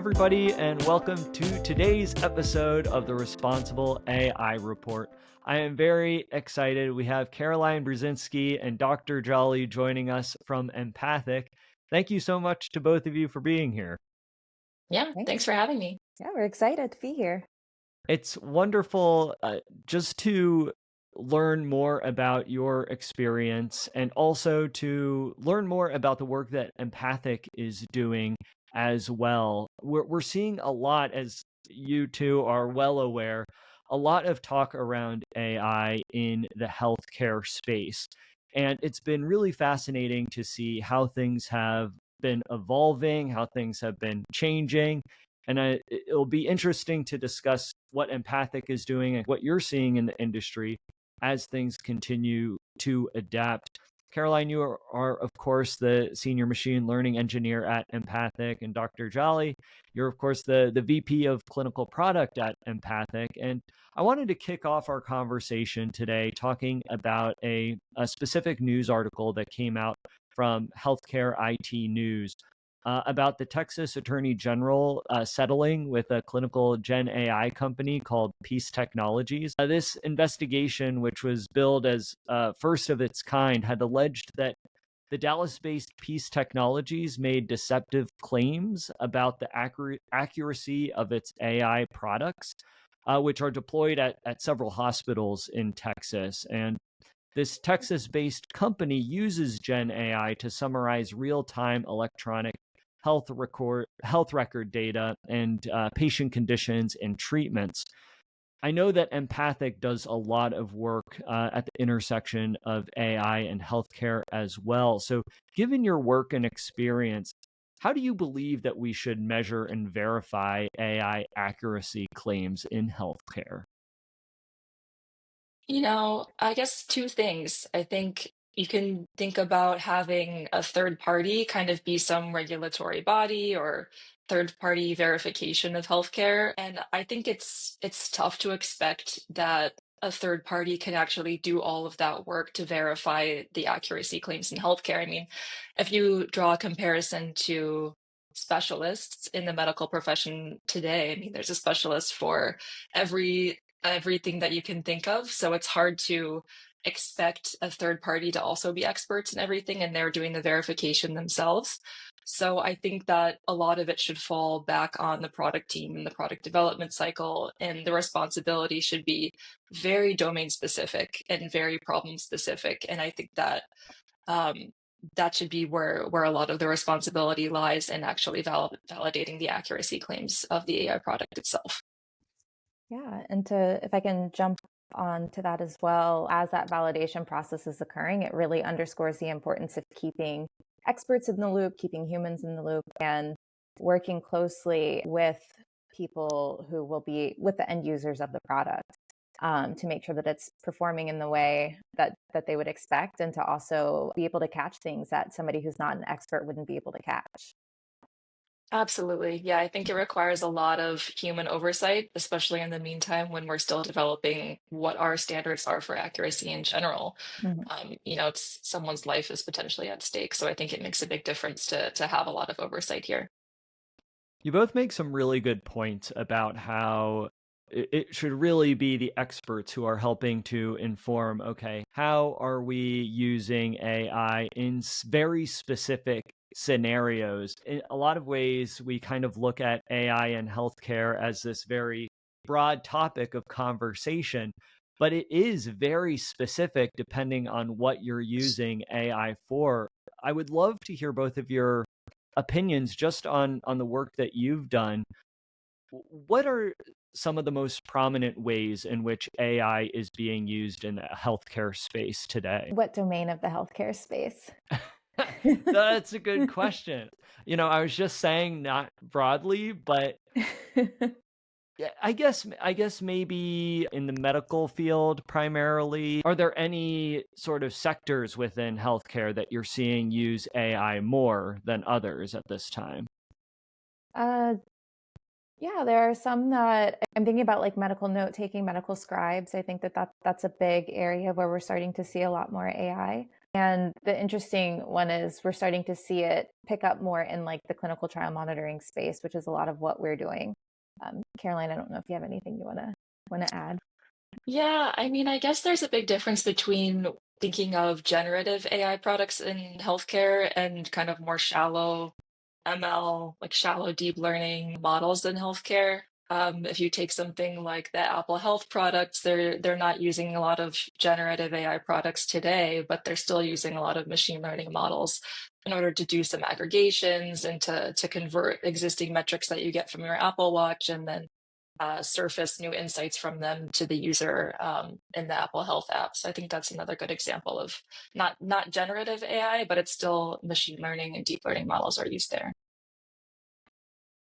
everybody, and welcome to today's episode of the Responsible AI Report. I am very excited. We have Caraline Brzezinski and Dr. Jolley joining us from Empathic. Thank you so much to both of you for being here. Yeah, thanks for having me. Yeah, we're excited to be here. It's wonderful just to learn more about your experience and also to learn more about the work that Empathic is doing as well. We're seeing a lot, as you two are well aware, a lot of talk around AI in the healthcare space. And it's been really fascinating to see how things have been evolving, how things have been changing. And it'll be interesting to discuss what Empathic is doing and what you're seeing in the industry as things continue to adapt. Caraline, you are, of course, the senior machine learning engineer at Empathic, and Dr. Jolley, you're, of course, the VP of clinical product at Empathic. And I wanted to kick off our conversation today talking about a specific news article that came out from Healthcare IT News about the Texas Attorney General settling with a clinical Gen AI company called Peace Technologies. This investigation, which was billed as first of its kind, had alleged that the Dallas-based Peace Technologies made deceptive claims about the accuracy of its AI products, which are deployed at several hospitals in Texas. And this Texas-based company uses Gen AI to summarize real-time electronic health record data and patient conditions and treatments. I know that Empathic does a lot of work at the intersection of AI and healthcare as well. So, given your work and experience, how do you believe that we should measure and verify AI accuracy claims in healthcare? I guess two things. I think you can think about having a third party kind of be some regulatory body or third party verification of healthcare. And I think it's tough to expect that a third party can actually do all of that work to verify the accuracy claims in healthcare. I mean, if you draw a comparison to specialists in the medical profession today, I mean, there's a specialist for everything that you can think of. So it's hard to expect a third party to also be experts in everything and they're doing the verification themselves. So I think that a lot of it should fall back on the product team and the product development cycle, and the responsibility should be very domain specific and very problem specific. And I think that that should be where a lot of the responsibility lies in actually validating the accuracy claims of the AI product itself. Yeah, and if I can jump on to that as well, as that validation process is occurring, it really underscores the importance of keeping experts in the loop, keeping humans in the loop, and working closely with people who will be with the end users of the product to make sure that it's performing in the way that they would expect, and to also be able to catch things that somebody who's not an expert wouldn't be able to catch. Absolutely. Yeah, I think it requires a lot of human oversight, especially in the meantime when we're still developing what our standards are for accuracy in general. Mhm. It's someone's life is potentially at stake. So I think it makes a big difference to have a lot of oversight here. You both make some really good points about how it should really be the experts who are helping to inform, okay, how are we using AI in very specific scenarios? In a lot of ways, we kind of look at AI and healthcare as this very broad topic of conversation, but it is very specific depending on what you're using AI for. I would love to hear both of your opinions just on the work that you've done. What are some of the most prominent ways in which AI is being used in the healthcare space today? What domain of the healthcare space? That's a good question. I was just saying not broadly, but yeah, I guess maybe in the medical field primarily. Are there any sort of sectors within healthcare that you're seeing use AI more than others at this time? uh, Yeah, there are some that I'm thinking about, like medical note taking, medical scribes. I think that's a big area where we're starting to see a lot more AI. And the interesting one is we're starting to see it pick up more in like the clinical trial monitoring space, which is a lot of what we're doing. Caraline, I don't know if you have anything you want to add. Yeah, I mean, I guess there's a big difference between thinking of generative AI products in healthcare and kind of more shallow ML, like shallow deep learning models in healthcare. If you take something like the Apple Health products, they're not using a lot of generative AI products today, but they're still using a lot of machine learning models in order to do some aggregations and to convert existing metrics that you get from your Apple Watch and then surface new insights from them to the user in the Apple Health app. So I think that's another good example of not generative AI, but it's still machine learning and deep learning models are used there.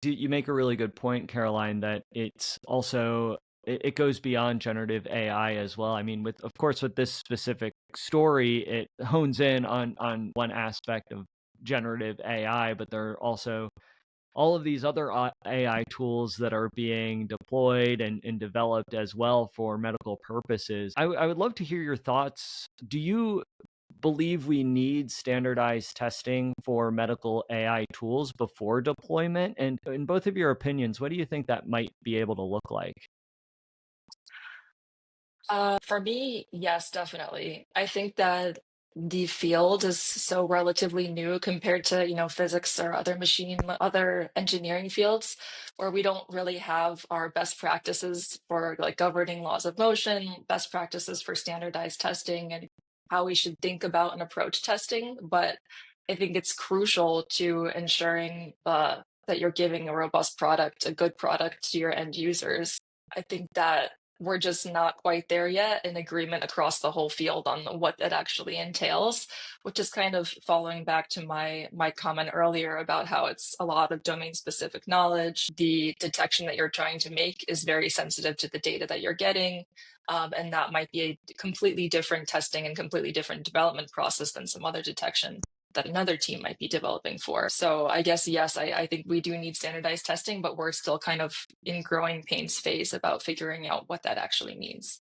You make a really good point, Caroline, that it's also it goes beyond generative AI as well. I mean, with of course with this specific story, it hones in on one aspect of generative AI, but there are also all of these other AI tools that are being deployed and developed as well for medical purposes. I would love to hear your thoughts. Do you believe we need standardized testing for medical AI tools before deployment? And in both of your opinions, what do you think that might be able to look like? For me, yes, definitely. I think that the field is so relatively new compared to, physics or other engineering fields, where we don't really have our best practices for like governing laws of motion, best practices for standardized testing, and how we should think about and approach testing. But I think it's crucial to ensuring that you're giving a robust product, a good product to your end users. I think that we're just not quite there yet in agreement across the whole field on what that actually entails, which is kind of following back to my comment earlier about how it's a lot of domain specific knowledge. The detection that you're trying to make is very sensitive to the data that you're getting. And that might be a completely different testing and completely different development process than some other detection that another team might be developing for. So I guess, yes, I think we do need standardized testing, but we're still kind of in growing pains phase about figuring out what that actually means.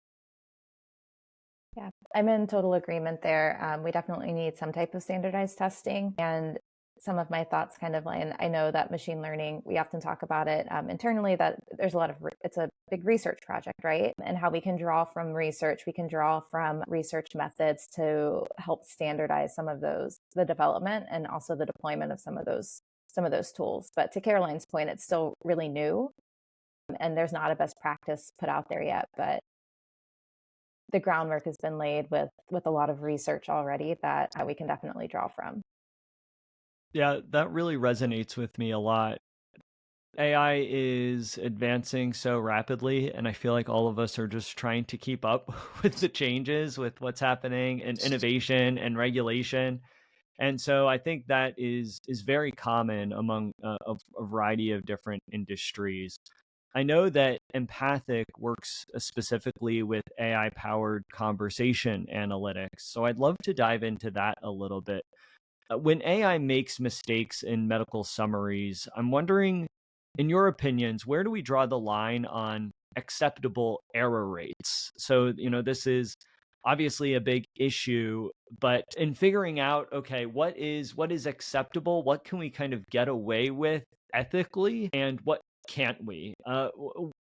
Yeah, I'm in total agreement there. We definitely need some type of standardized testing. And some of my thoughts kind of line, I know that machine learning, we often talk about it internally, that there's a lot of, it's a big research project, right? And how we can draw from research, we can draw from research methods to help standardize some of those, the development and also the deployment of some of those tools. But to Caroline's point, it's still really new and there's not a best practice put out there yet. But the groundwork has been laid with a lot of research already that we can definitely draw from. Yeah, that really resonates with me a lot. AI is advancing so rapidly, and I feel like all of us are just trying to keep up with the changes, with what's happening in innovation and regulation. And so I think that is very common among a variety of different industries. I know that empathic works specifically with AI powered conversation analytics. So I'd love to dive into that a little bit. When AI makes mistakes in medical summaries, I'm wondering, in your opinions, where do we draw the line on acceptable error rates? So, this is obviously a big issue, but in figuring out, okay, what is acceptable? What can we kind of get away with ethically, and what can't we?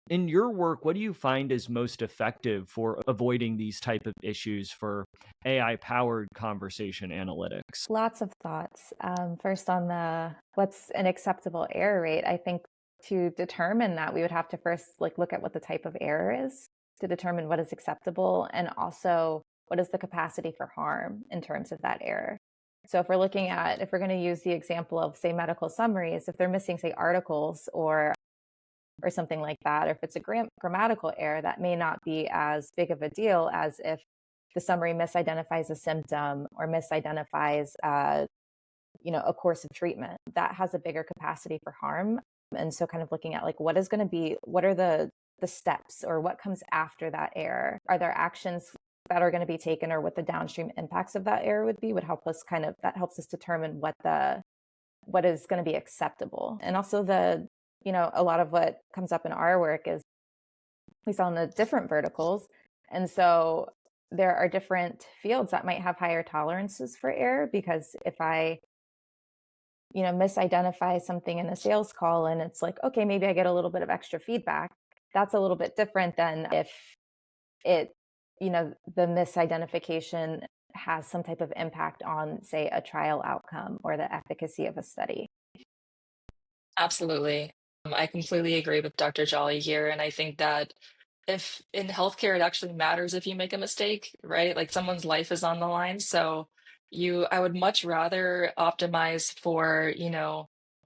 In your work, what do you find is most effective for avoiding these type of issues for AI powered conversation analytics? Lots of thoughts. First on the what's an acceptable error rate. I think to determine that we would have to first like look at what the type of error is to determine what is acceptable and also what is the capacity for harm in terms of that error. So if we're going to use the example of say medical summaries, if they're missing say articles or something like that, or if it's a grammatical error, that may not be as big of a deal as if the summary misidentifies a symptom or misidentifies a course of treatment. That has a bigger capacity for harm. And so kind of looking at like what are the steps or what comes after that error? Are there actions that are going to be taken or what the downstream impacts of that error would be would help us that helps us determine what is going to be acceptable. And also a lot of what comes up in our work is we sell in the different verticals. And so there are different fields that might have higher tolerances for error, because if I misidentify something in a sales call and it's like, okay, maybe I get a little bit of extra feedback, that's a little bit different than if it, the misidentification has some type of impact on, say, a trial outcome or the efficacy of a study. Absolutely. I completely agree with Dr. Jolley here. And I think that if in healthcare, it actually matters if you make a mistake, right? Like someone's life is on the line. So I would much rather optimize for,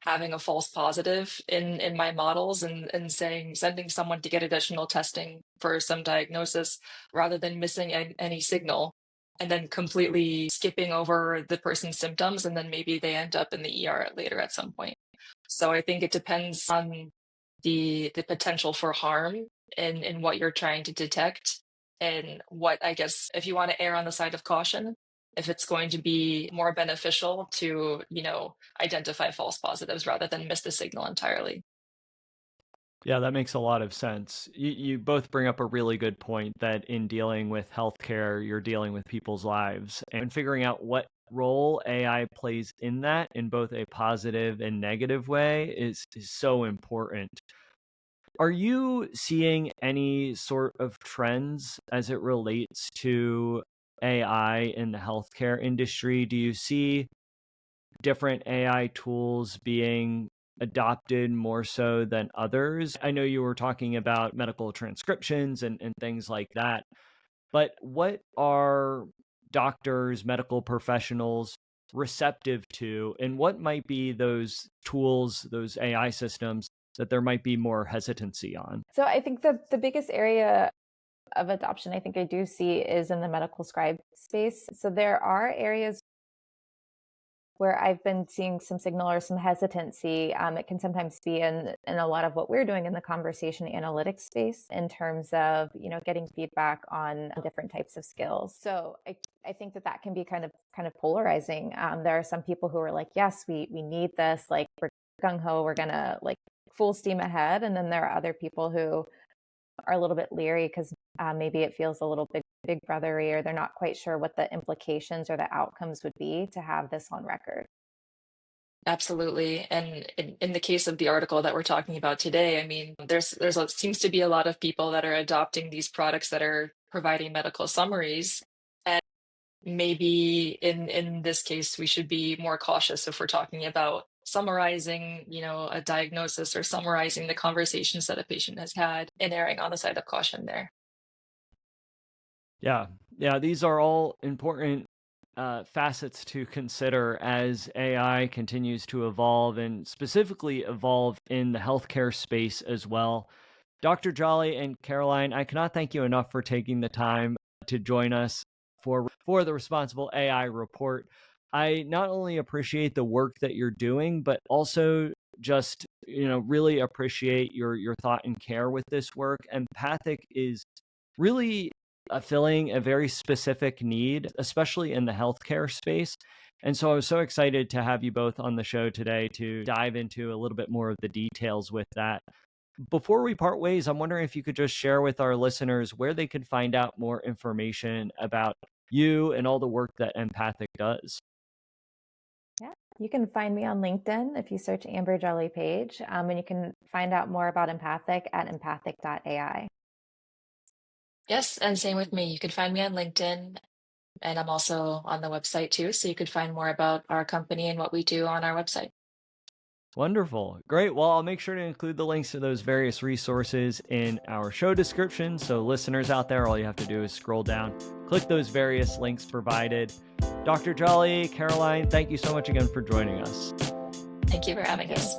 having a false positive in my models and sending someone to get additional testing for some diagnosis rather than missing any signal and then completely skipping over the person's symptoms. And then maybe they end up in the ER later at some point. So I think it depends on the potential for harm in what you're trying to detect and what, I guess, if you want to err on the side of caution, if it's going to be more beneficial to, identify false positives rather than miss the signal entirely. Yeah, that makes a lot of sense. You both bring up a really good point that in dealing with healthcare, you're dealing with people's lives, and figuring out what role AI plays in that in both a positive and negative way is so important. Are you seeing any sort of trends as it relates to AI in the healthcare industry? Do you see different AI tools being adopted more so than others? I know you were talking about medical transcriptions and things like that, but what are doctors, medical professionals receptive to, and what might be those tools, those AI systems that there might be more hesitancy on? So I think the biggest area of adoption I think I do see is in the medical scribe space. So there are areas where I've been seeing some signal or some hesitancy. It can sometimes be in a lot of what we're doing in the conversation analytics space in terms of, getting feedback on different types of skills. So I think that can be kind of polarizing. There are some people who are like, yes, we need this, like we're gung-ho, we're gonna like full steam ahead. And then there are other people who are a little bit leery because maybe it feels a little big brothery, or they're not quite sure what the implications or the outcomes would be to have this on record. Absolutely. And in the case of the article that we're talking about today, I mean, seems to be a lot of people that are adopting these products that are providing medical summaries. And maybe in this case, we should be more cautious if we're talking about summarizing, a diagnosis or summarizing the conversations that a patient has had and erring on the side of caution there. Yeah, yeah, these are all important facets to consider as AI continues to evolve and specifically evolve in the healthcare space as well. Dr. Jolley and Caraline, I cannot thank you enough for taking the time to join us for the Responsible AI report. I not only appreciate the work that you're doing, but also just really appreciate your thought and care with this work. Empathic is really filling a very specific need, especially in the healthcare space. And so I was so excited to have you both on the show today to dive into a little bit more of the details with that. Before we part ways, I'm wondering if you could just share with our listeners where they could find out more information about you and all the work that Empathic does. Yeah, you can find me on LinkedIn if you search Amber Jolley-Paige, and you can find out more about Empathic at mpathic.ai. Yes, and same with me. You can find me on LinkedIn, and I'm also on the website too, so you could find more about our company and what we do on our website. Wonderful. Great. Well, I'll make sure to include the links to those various resources in our show description. So, listeners out there, all you have to do is scroll down, click those various links provided. Dr. Jolley, Caraline, thank you so much again for joining us. Thank you for having us.